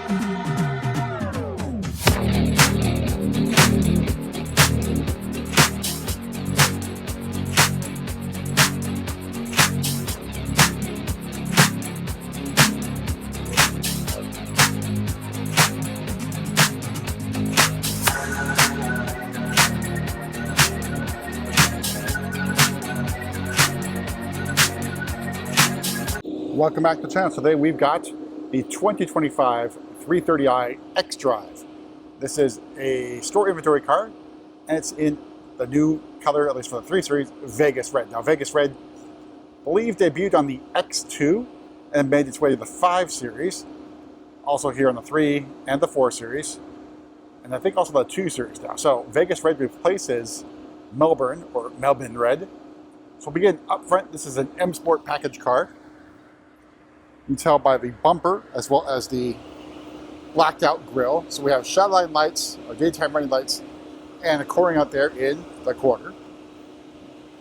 Welcome back to the channel. Today we've got the 2025 330i xDrive. This is a store inventory car, and it's in the new color, at least for the 3 Series, Vegas Red. Now Vegas Red, I believe, debuted on the X2 and made its way to the 5 Series, also here on the 3 and the 4 Series, and I think also the 2 Series now. So Vegas Red replaces Melbourne Red. So we'll begin up front. This is an M Sport package car. You can tell by the bumper as well as the blacked out grille. So we have shadowline lights, or daytime running lights, and a coring out there in the corner.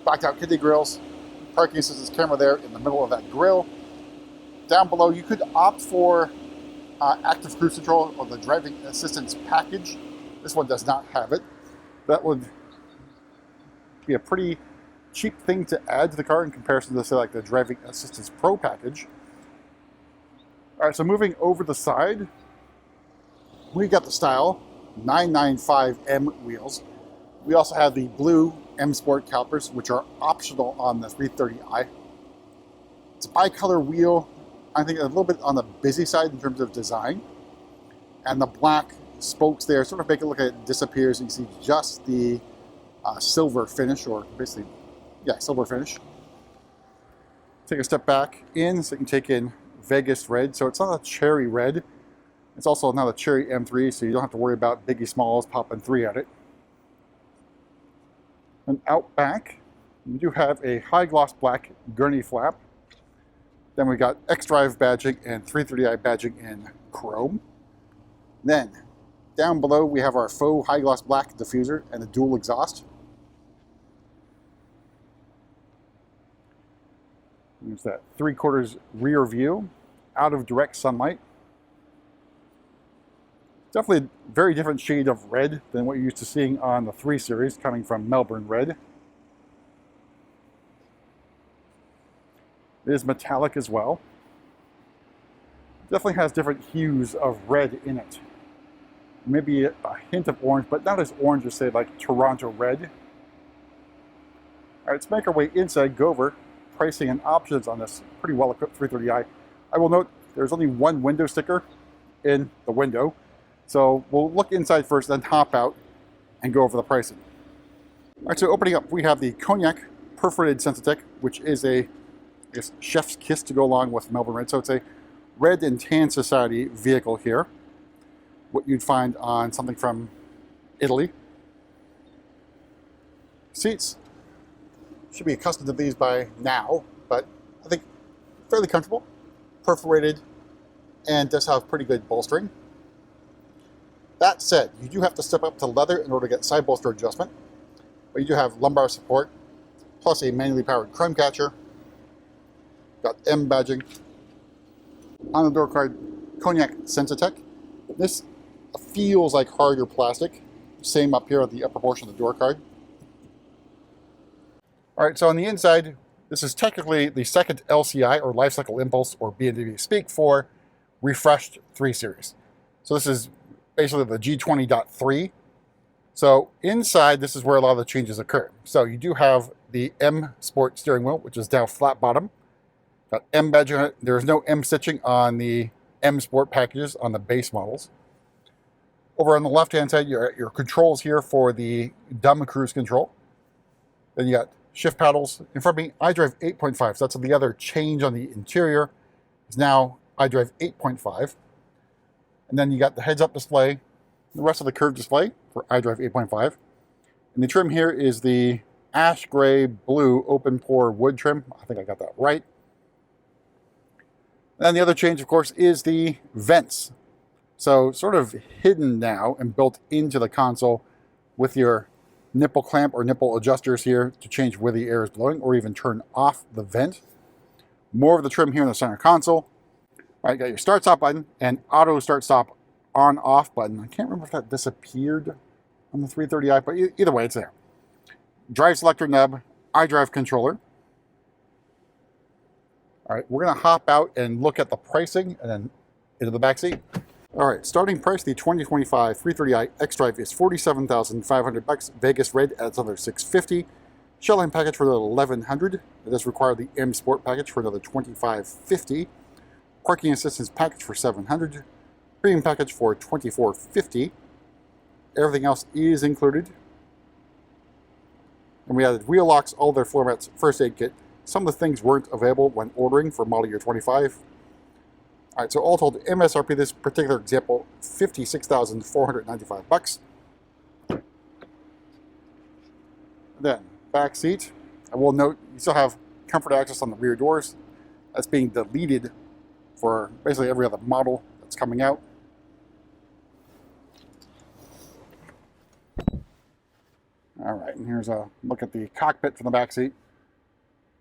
Blacked out kiddie grills, parking assistance camera there in the middle of that grille. Down below, you could opt for active cruise control or the driving assistance package. This one does not have it. That would be a pretty cheap thing to add to the car in comparison to, say, like the driving assistance pro package. All right, so moving over the side, we got the style 995M wheels. We also have the blue M Sport calipers, which are optional on the 330i. It's a bicolor wheel, I think a little bit on the busy side in terms of design. And the black spokes there sort of make it look like it disappears. You can see just the silver finish, or basically, yeah, silver finish. Take a step back in so you can take in Vegas Red. So it's not a cherry red. It's also not a cherry M3, so you don't have to worry about Biggie Smalls popping 3 at it. And out back, you do have a high gloss black gurney flap. Then we got xDrive badging and 330i badging in chrome. Then down below we have our faux high gloss black diffuser and a dual exhaust. There's that 3/4 rear view out of direct sunlight. Definitely a very different shade of red than what you're used to seeing on the 3 Series, coming from Melbourne Red. It is metallic as well. Definitely has different hues of red in it. Maybe a hint of orange, but not as orange as, say, like Toronto Red. All right, let's make our way inside, go over pricing and options on this pretty well-equipped 330i. I will note there's only one window sticker in the window, so we'll look inside first, then hop out and go over the pricing. All right, so opening up, we have the Cognac perforated Sensitech, which is a, I guess, chef's kiss to go along with Melbourne Red. So it's a Red and Tan Society vehicle here, what you'd find on something from Italy. Seats. Should be accustomed to these by now, but I think fairly comfortable, perforated, and does have pretty good bolstering. That said, you do have to step up to leather in order to get side bolster adjustment, but you do have lumbar support, plus a manually powered chrome catcher. Got M badging. On the door card, Cognac Sensitech. This feels like harder plastic. Same up here at the upper portion of the door card. All right, so on the inside, this is technically the second LCI, or Lifecycle Impulse, or BMW speak for refreshed 3 Series. So this is basically the G20.3. So inside, this is where a lot of the changes occur. So you do have the M Sport steering wheel, which is now flat bottom. Got M badge on it. There is no M stitching on the M Sport packages on the base models. Over on the left-hand side, your controls here for the dumb cruise control. Then you got shift paddles. In front of me, iDrive 8.5. So that's the other change on the interior. Is now iDrive 8.5. And then you got the heads-up display, the rest of the curved display for iDrive 8.5. And the trim here is the ash gray blue open pore wood trim. I think I got that right. And the other change, of course, is the vents. So sort of hidden now and built into the console with your nipple clamp or nipple adjusters here to change where the air is blowing or even turn off the vent. More of the trim here in the center console. All right, got your start-stop button and auto start-stop on-off button. I can't remember if that disappeared on the 330i, but either way, it's there. Drive selector nub, iDrive controller. All right, we're gonna hop out and look at the pricing and then into the back seat. All right, starting price, the 2025 330i xDrive is $47,500. Vegas Red adds another $650. Shellline package for another $1,100. It does require the M Sport package for another $2,550. Parking assistance package for $700. Premium package for $2,450. Everything else is included. And we added wheel locks, all their floor mats, first aid kit. Some of the things weren't available when ordering for model year 25. All right, so all told, MSRP, this particular example, $56,495. Then, back seat. I will note, you still have comfort access on the rear doors. That's being deleted for basically every other model that's coming out. All right, and here's a look at the cockpit from the back seat.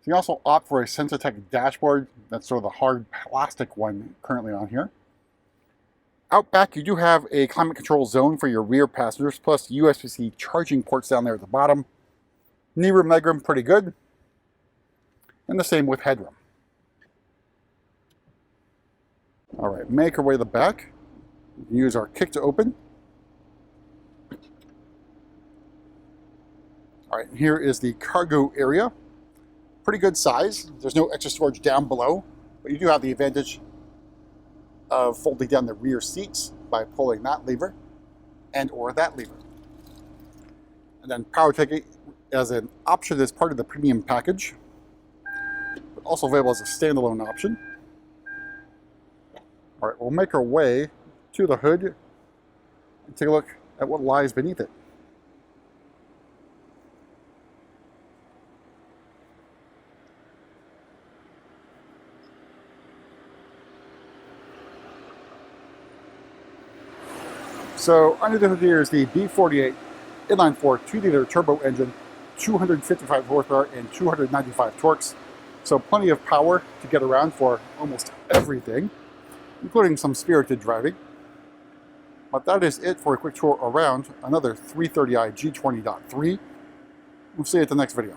So you also opt for a Sensatech dashboard. That's sort of the hard plastic one currently on here. Out back, you do have a climate control zone for your rear passengers, plus USB-C charging ports down there at the bottom. Knee room, leg room, pretty good. And the same with headroom. All right, make our way to the back. Use our kick to open. All right, here is the cargo area. Pretty good size. There's no extra storage down below, but you do have the advantage of folding down the rear seats by pulling that lever and or that lever. And then power ticket as an option as part of the premium package, but also available as a standalone option. All right, we'll make our way to the hood and take a look at what lies beneath it. So under the hood here is the B48 inline-4 2-liter turbo engine, 255 horsepower and 295 torques. So plenty of power to get around for almost everything, including some spirited driving. But that is it for a quick tour around another 330i G20.3. We'll see you at the next video.